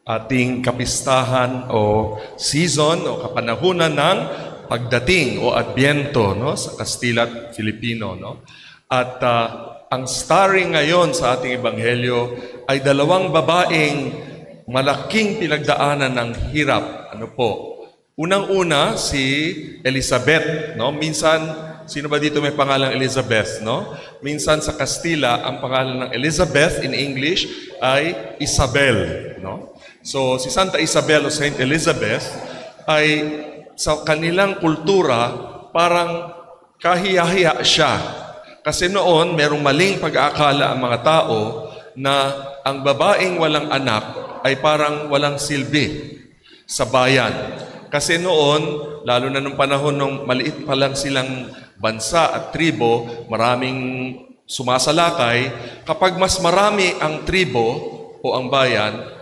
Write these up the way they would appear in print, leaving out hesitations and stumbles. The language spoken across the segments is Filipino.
ating kapistahan o season o kapanahunan ng pagdating o Adbyento, no, sa Kastila at Filipino, no? At ang starring ngayon sa ating ebanghelyo ay dalawang babaeng malaking pinagdaanan ng hirap. Ano po? Unang-una si Elizabeth, no? Minsan, sino ba dito may pangalang Elizabeth, no? Minsan sa Kastila, ang pangalan ng Elizabeth in English ay Isabel, no? So si Santa Isabel o Saint Elizabeth ay sa kanilang kultura parang kahiya-hiya siya. Kasi noon, merong maling pag-aakala ang mga tao na ang babaeng walang anak ay parang walang silbi sa bayan. Kasi noon, lalo na nung panahon nung maliit pa lang silang bansa at tribo, maraming sumasalakay. Kapag mas marami ang tribo o ang bayan,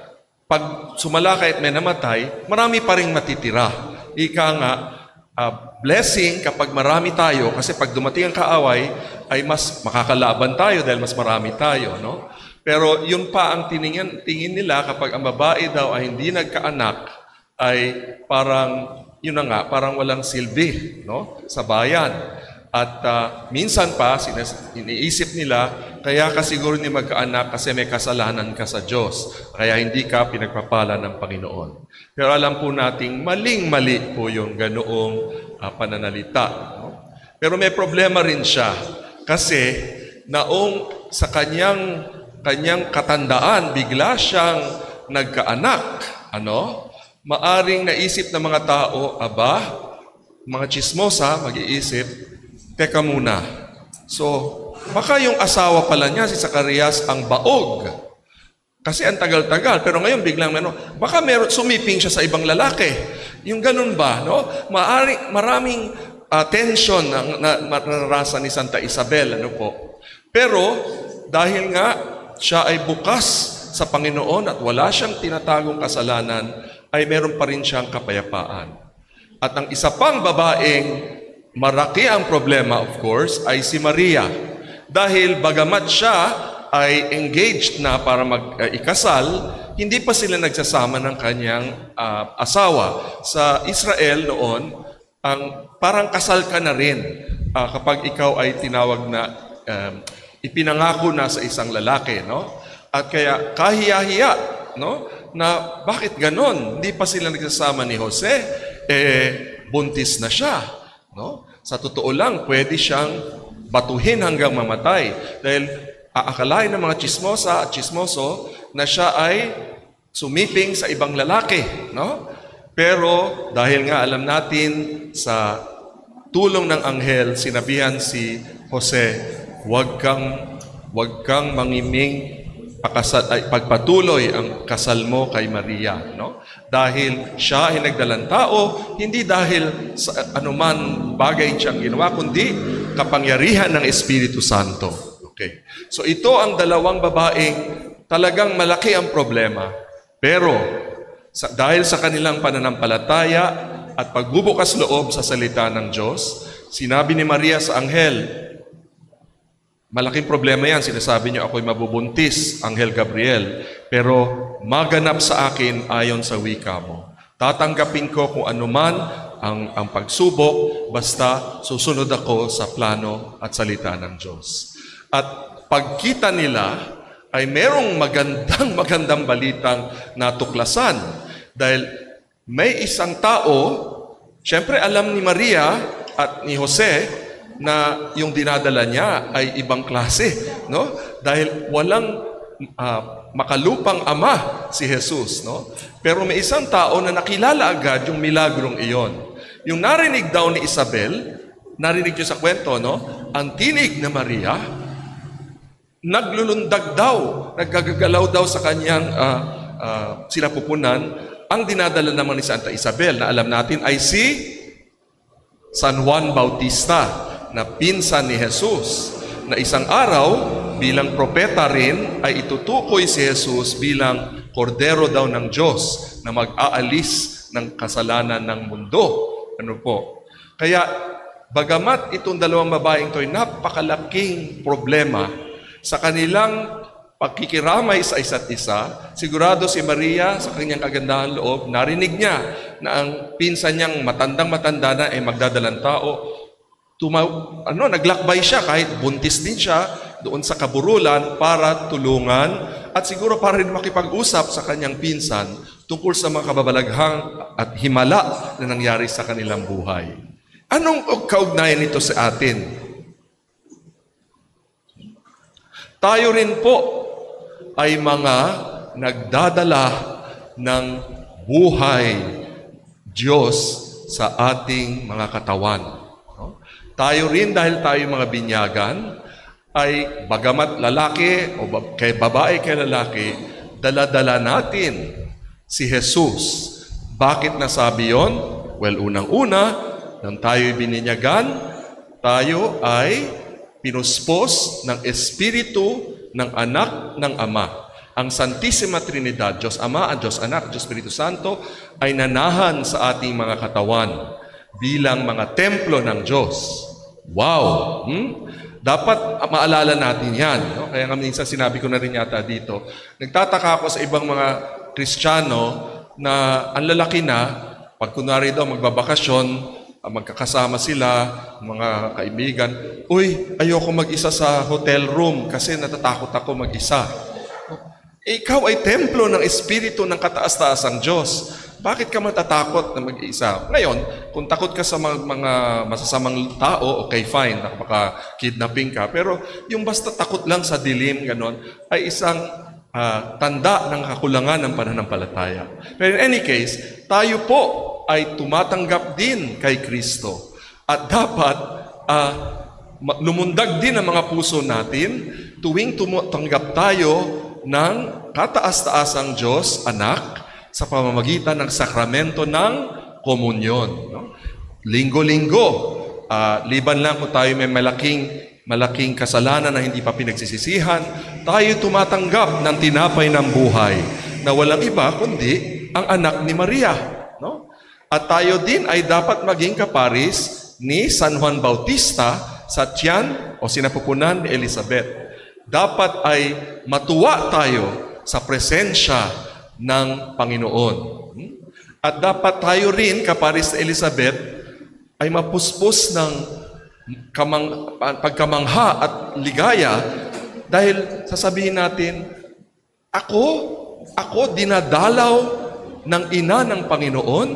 pag sumalakay at may namatay, marami pa ring matitira. Ika nga, blessing kapag marami tayo, kasi pag dumating ang kaaway, ay mas makakalaban tayo dahil mas marami tayo, no? Pero yun pa ang tingin nila kapag ang babae daw ay hindi nagkaanak, ay parang, yun na nga, parang walang silbi, no? Sa bayan. At minsan pa, iniisip nila, kaya ka siguro hindi magkaanak kasi may kasalanan ka sa Diyos. Kaya hindi ka pinagpapala ng Panginoon. Pero alam po nating maling-mali po yung ganoong pananalita. No? Pero may problema rin siya. Kasi naong sa kanyang katandaan, bigla siyang nagkaanak. Ano? Maaring naisip ng mga tao, aba, mga chismosa, mag-iisip, teka muna. So, baka yung asawa pala niya, si Zacarias, ang baog. Kasi ang tagal-tagal. Pero ngayon, biglang baka sumiping siya sa ibang lalaki. Yung ganun ba? No? Maraming tension na naranasan ni Santa Isabel. Ano po? Pero, dahil nga, siya ay bukas sa Panginoon at wala siyang tinatagong kasalanan, ay meron pa rin siyang kapayapaan. At ang isa pang babaeng maraki ang problema, of course, ay si Maria. Dahil bagamat siya ay engaged na para mag-ikasal, hindi pa sila nagsasama ng kanyang asawa. Sa Israel noon, parang kasal ka na rin kapag ikaw ay tinawag na ipinangako na sa isang lalaki. No? At kaya kahiya-hiya, no? Na bakit ganon? Hindi pa sila nagsasama ni Jose, buntis na siya. No? Sa totoo lang, pwede siyang batuhin hanggang mamatay. Dahil aakalain ng mga chismosa at chismoso na siya ay sumiping sa ibang lalaki. No? Pero dahil nga alam natin sa tulong ng anghel, sinabihan si Jose, huwag kang mangiming pagpatuloy ang kasal mo kay Maria, no? Dahil siya ay nagdalang tao, hindi dahil sa anuman bagay siyang ginawa, kundi kapangyarihan ng Espiritu Santo. Okay. So ito ang dalawang babaeng talagang malaki ang problema. Pero dahil sa kanilang pananampalataya at pagbubukas loob sa salita ng Diyos, sinabi ni Maria sa anghel, malaking problema yan. Sinasabi niyo, ako'y mabubuntis, Anghel Gabriel. Pero maganap sa akin ayon sa wika mo. Tatanggapin ko kung anuman ang pagsubok, basta susunod ako sa plano at salita ng Diyos. At pagkita nila, ay merong magandang balitang natuklasan. Dahil may isang tao, syempre alam ni Maria at ni Jose, na yung dinadala niya ay ibang klase, no? Dahil walang makalupang ama si Jesus, no? Pero may isang tao na nakilala agad yung milagrong iyon. Yung narinig daw ni Isabel, narinig niyo sa kwento, no? Ang tinig na Maria, naglulundag daw, naggagalaw daw sa kanyang sinapupunan, ang dinadala naman ni Santa Isabel, na alam natin ay si San Juan Bautista, na pinsan ni Jesus, na isang araw, bilang propeta rin, ay itutukoy si Jesus bilang kordero daw ng Diyos na mag-aalis ng kasalanan ng mundo. Ano po? Kaya, bagamat itong dalawang babaeng ito ay napakalaking problema, sa kanilang pagkikiramay sa isa't isa, sigurado si Maria sa kanyang kagandahan loob, narinig niya na ang pinsan niyang matandang-matanda na ay magdadalang tao. Naglakbay siya kahit buntis din siya doon sa kaburulan para tulungan at siguro para rin makipag-usap sa kanyang pinsan tungkol sa mga kababalaghang at himala na nangyari sa kanilang buhay. Anong kaugnayan nito sa atin? Tayo rin po ay mga nagdadala ng buhay Diyos sa ating mga katawan. Tayo rin dahil tayo mga binyagan, ay bagamat lalaki o kay babae kay lalaki, dala-dala natin si Jesus. Bakit nasabi yon? Well, unang-una, nang tayo'y bininyagan, tayo ay pinuspos ng Espiritu ng Anak ng Ama. Ang Santissima Trinidad, Diyos Ama, ang Diyos Anak, Diyos Espiritu Santo, ay nanahan sa ating mga katawan bilang mga templo ng Diyos. Wow! Dapat maalala natin yan. No? Kaya nga minsan sinabi ko na rin yata dito, nagtataka ako sa ibang mga Kristiyano na ang lalaki na, pag kunwari daw magbabakasyon, magkakasama sila, mga kaibigan, uy, ayoko mag-isa sa hotel room kasi natatakot ako mag-isa. Ikaw ay templo ng Espiritu ng kataas-taasang Diyos. Bakit ka matatakot na mag-isa? Ngayon, kung takot ka sa mga masasamang tao, okay, fine, baka kidnapping ka. Pero yung basta takot lang sa dilim, ganon, ay isang tanda ng kakulangan ng pananampalataya. Pero in any case, tayo po ay tumatanggap din kay Kristo. At dapat lumundag din ang mga puso natin tuwing tumatanggap tayo ng kataas-taasang Diyos, Anak, sa pamamagitan ng sakramento ng komunyon. No? Linggo-linggo, liban lang kung tayo may malaking kasalanan na hindi pa pinagsisisihan, tayo tumatanggap ng tinapay ng buhay na walang iba kundi ang anak ni Maria. No? At tayo din ay dapat maging kaparis ni San Juan Bautista sa tiyan o sinapupunan ni Elizabeth. Dapat ay matuwa tayo sa presensya ng Panginoon. At dapat tayo rin, kaparis na Elizabeth, ay mapuspos ng pagkamangha at ligaya dahil sasabihin natin, ako dinadalaw ng ina ng Panginoon.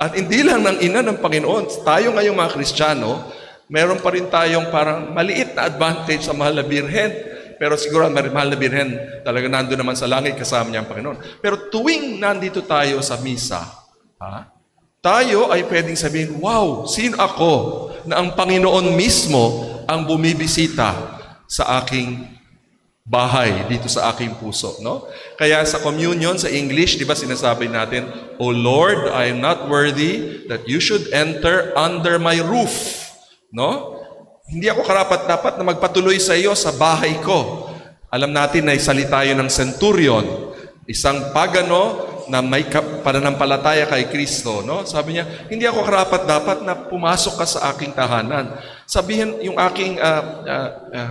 At hindi lang ng ina ng Panginoon, tayo ngayong mga Kristiyano, meron pa rin tayong parang maliit na advantage sa Mahal na Birhen. Pero siguro ang Mahal na Birhen talaga nandun naman sa langit kasama niya ang Panginoon. Pero tuwing nandito tayo sa misa, tayo ay pwedeng sabihin, wow, sino ako na ang Panginoon mismo ang bumibisita sa aking bahay, dito sa aking puso. No? Kaya sa communion, sa English, di ba sinasabi natin, O Lord, I am not worthy that you should enter under my roof. No? Hindi ako karapat-dapat na magpatuloy sa iyo sa bahay ko. Alam natin na salita yun ng centurion, isang pagano na may pananampalataya kay Kristo. No? Sabi niya, hindi ako karapat-dapat na pumasok ka sa aking tahanan. Sabihin, yung aking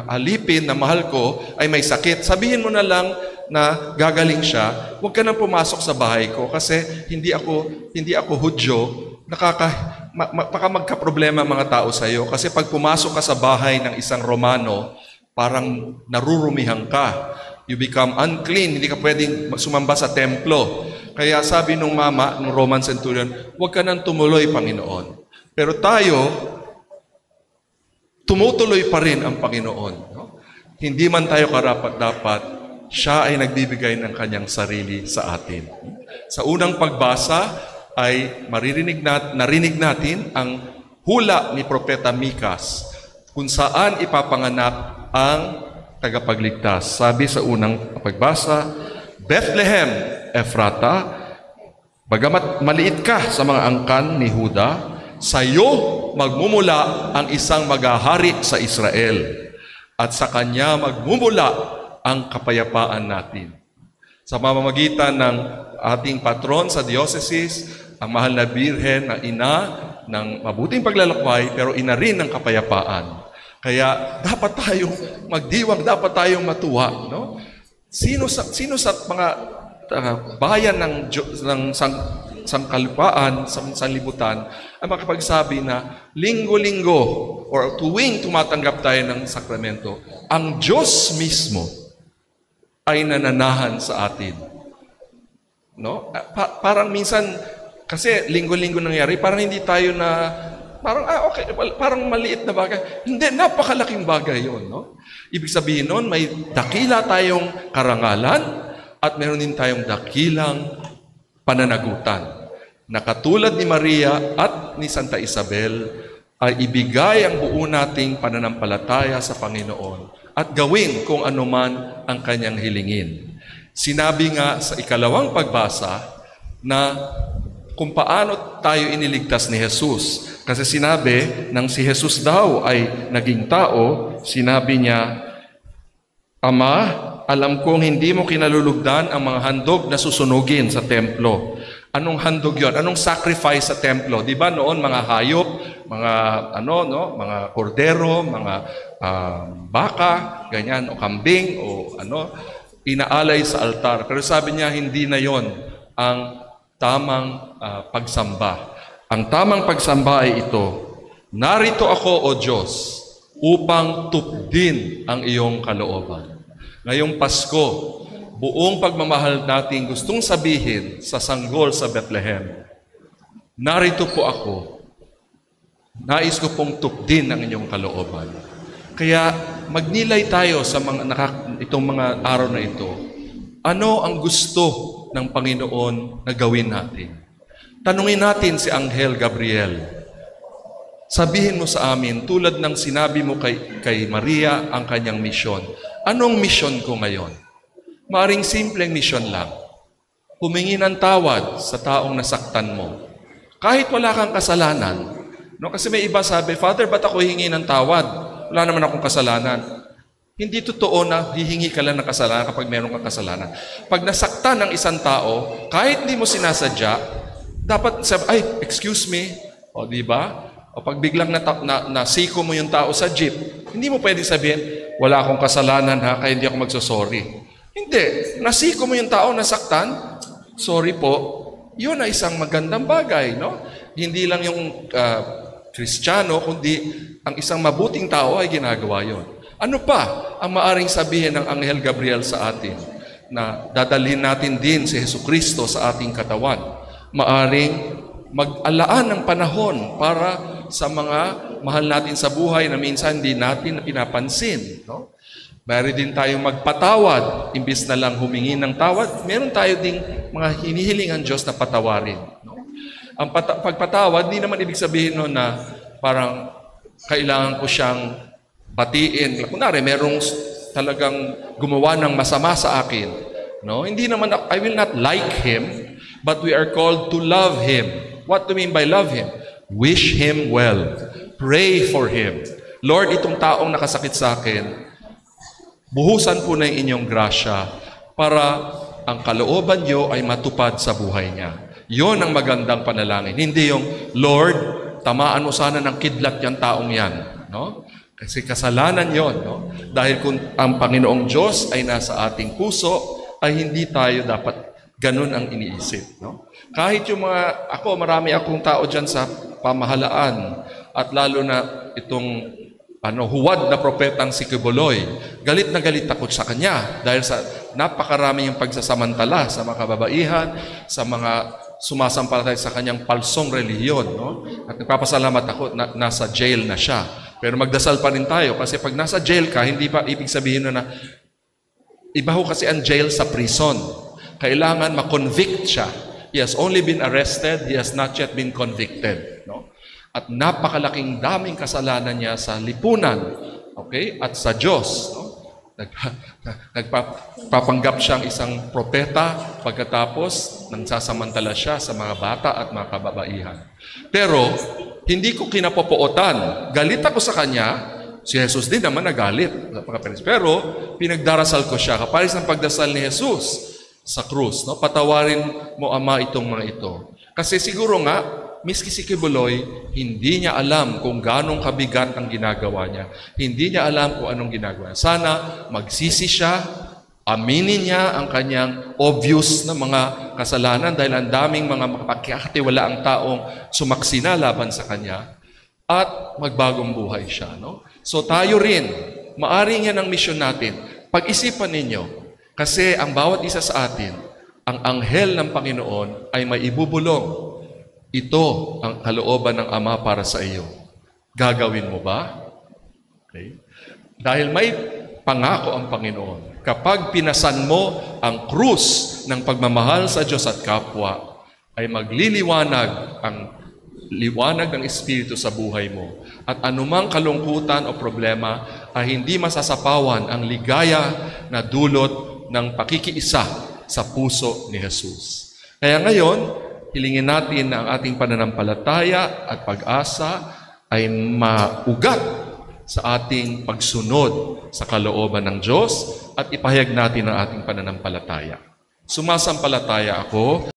alipin na mahal ko ay may sakit. Sabihin mo na lang na gagaling siya, huwag ka nang pumasok sa bahay ko kasi hindi ako Hudyo, baka magka-problema mga tao sa iyo. Kasi pag pumasok ka sa bahay ng isang Romano, parang narurumihan ka. You become unclean. Hindi ka pwedeng sumamba sa templo. Kaya sabi nung mama, nung Roman centurion, huwag ka nang tumuloy, Panginoon. Pero tayo, tumutuloy pa rin ang Panginoon. No? Hindi man tayo karapat-dapat, siya ay nagbibigay ng kanyang sarili sa atin. Sa unang pagbasa, ay narinig natin ang hula ni Propeta Mikas kung saan ipapanganak ang tagapagligtas. Sabi sa unang pagbasa, Bethlehem, Ephrata, bagamat maliit ka sa mga angkan ni Huda, sa iyo magmumula ang isang maghahari sa Israel at sa kanya magmumula ang kapayapaan natin. Sa pamamagitan ng ating patron sa diocese, ang Mahal na Birhen na ina ng mabuting paglalakbay, pero ina rin ng kapayapaan. Kaya dapat tayong magdiwang, dapat tayong matuwa. No? Sino sa mga bayan ng sangkalupaan, sa sanlibutan, ay makapagsabi na linggo-linggo or tuwing tumatanggap tayo ng sakramento, ang Diyos mismo ay nananahan sa atin. No? Parang minsan, kasi linggo-linggo nangyari, parang hindi tayo na, okay, parang maliit na bagay. Hindi, napakalaking bagay yun. No? Ibig sabihin nun, may dakila tayong karangalan at meron din tayong dakilang pananagutan. Na katulad ni Maria at ni Santa Isabel, ay ibigay ang buo nating pananampalataya sa Panginoon at gawin kung anuman ang kanyang hilingin. Sinabi nga sa ikalawang pagbasa na kung paano tayo iniligtas ni Jesus. Kasi sinabi, nang si Jesus daw ay naging tao, sinabi niya, Ama, alam kong hindi mo kinalulugdan ang mga handog na susunugin sa templo. Anong handog yon? Anong sacrifice sa templo? Di ba noon mga hayop, mga mga kordero, mga baka, ganyan, o kambing, o inaalay sa altar. Pero sabi niya, hindi na yon ang tamang pagsamba. Ang tamang pagsamba ay ito, narito ako, O Diyos, upang tupdin ang iyong kalooban. Ngayong Pasko, buong pagmamahal natin gustong sabihin sa sanggol sa Bethlehem, narito po ako, nais ko pong tupdin ang inyong kalooban. Kaya magnilay tayo sa itong mga araw na ito. Ano ang gusto ng Panginoon na gawin natin? Tanungin natin si Anghel Gabriel. Sabihin mo sa amin, tulad ng sinabi mo kay Maria ang kanyang misyon. Anong misyon ko ngayon? Maaring simpleng misyon lang. Humingi ng tawad sa taong nasaktan mo. Kahit wala kang kasalanan. No? Kasi may iba sabi, Father, ba't ako hihingi ng tawad? Wala naman akong kasalanan. Hindi totoo na hihingi ka lang ng kasalanan kapag meron kang kasalanan. Pag nasaktan ng isang tao, kahit hindi mo sinasadya, dapat sabi, excuse me. O, di ba? O pag biglang nasiko mo yung tao sa jeep, hindi mo pwedeng sabihin, wala akong kasalanan ha, kaya hindi ako magsosorry. Hindi. Nasiko mo yung tao, nasaktan, sorry po. Yun ay isang magandang bagay, no? Hindi lang yung Kristiyano, kundi ang isang mabuting tao ay ginagawa yon. Ano pa ang maaring sabihin ng Anghel Gabriel sa atin na dadalhin natin din si Jesucristo sa ating katawan? Maaring mag-alaan ng panahon para sa mga mahal natin sa buhay na minsan hindi natin pinapansin. No? Mayroon din tayong magpatawad, imbis na lang humingi ng tawad, meron tayo ding mga hinihiling ang Diyos na patawarin. No? Ang pagpatawad, di naman ibig sabihin nun na parang kailangan ko siyang batiin. Kunwari, merong talagang gumawa ng masama sa akin. No? Hindi naman, I will not like him, but we are called to love him. What do you mean by love him? Wish him well. Pray for him. Lord, itong taong nakasakit sa akin, buhusan po na yung inyong grasya para ang kalooban niyo ay matupad sa buhay niya. Yon ang magandang panalangin. Hindi yung, Lord, tamaan mo sana ng kidlat yung taong yan. No? Kasi kasalanan yon, no? Dahil kung ang Panginoong Diyos ay nasa ating puso, ay hindi tayo dapat ganun ang iniisip. No? Kahit yung marami akong tao dyan sa pamahalaan, at lalo na itong huwad na propetang si Kibuloy, galit na galit ako sa kanya dahil sa napakarami yung pagsasamantala sa mga kababaihan, sa mga sumasampalataya sa kanyang palsong relihiyon. No? At nagpapasalamat ako na nasa jail na siya. Pero magdasal pa rin tayo kasi pag nasa jail ka, hindi pa ibig sabihin na iba ho kasi ang jail sa prison. Kailangan ma-convict siya. He has only been arrested, he has not yet been convicted. No? At napakalaking daming kasalanan niya sa lipunan, okay? At sa Diyos. No? Nagpapanggap siyang isang propeta, pagkatapos nagsasamantala siya sa mga bata at mga kababaihan. Pero, hindi ko kinapopootan. Galit ako sa kanya, si Jesus din naman nagalit. Pero, pinagdarasal ko siya. Kapares ng pagdasal ni Jesus sa krus. No? Patawarin mo, Ama, itong mga ito. Kasi siguro nga, miski si Kibuloy, hindi niya alam kung ganong kabigat ang ginagawa niya. Hindi niya alam kung anong ginagawa niya. Sana magsisi siya Aminin niya ang kanyang obvious na mga kasalanan dahil ang daming mga makapagkakatiwala ang taong sumaksina laban sa kanya at magbagong buhay siya. No? So tayo rin, maaring yan ang misyon natin. Pag-isipan ninyo, kasi ang bawat isa sa atin, ang anghel ng Panginoon ay may ibubulong. Ito ang kalooban ng Ama para sa iyo. Gagawin mo ba? Okay. Dahil may pangako ang Panginoon. Kapag pinasan mo ang krus ng pagmamahal sa Diyos at kapwa, ay magliliwanag ang liwanag ng Espiritu sa buhay mo. At anumang kalungkutan o problema ay hindi masasapawan ang ligaya na dulot ng pakikiisa sa puso ni Jesus. Kaya ngayon, hilingin natin na ang ating pananampalataya at pag-asa ay maugat sa ating pagsunod sa kalooban ng Diyos at ipahayag natin ang ating pananampalataya. Sumasampalataya ako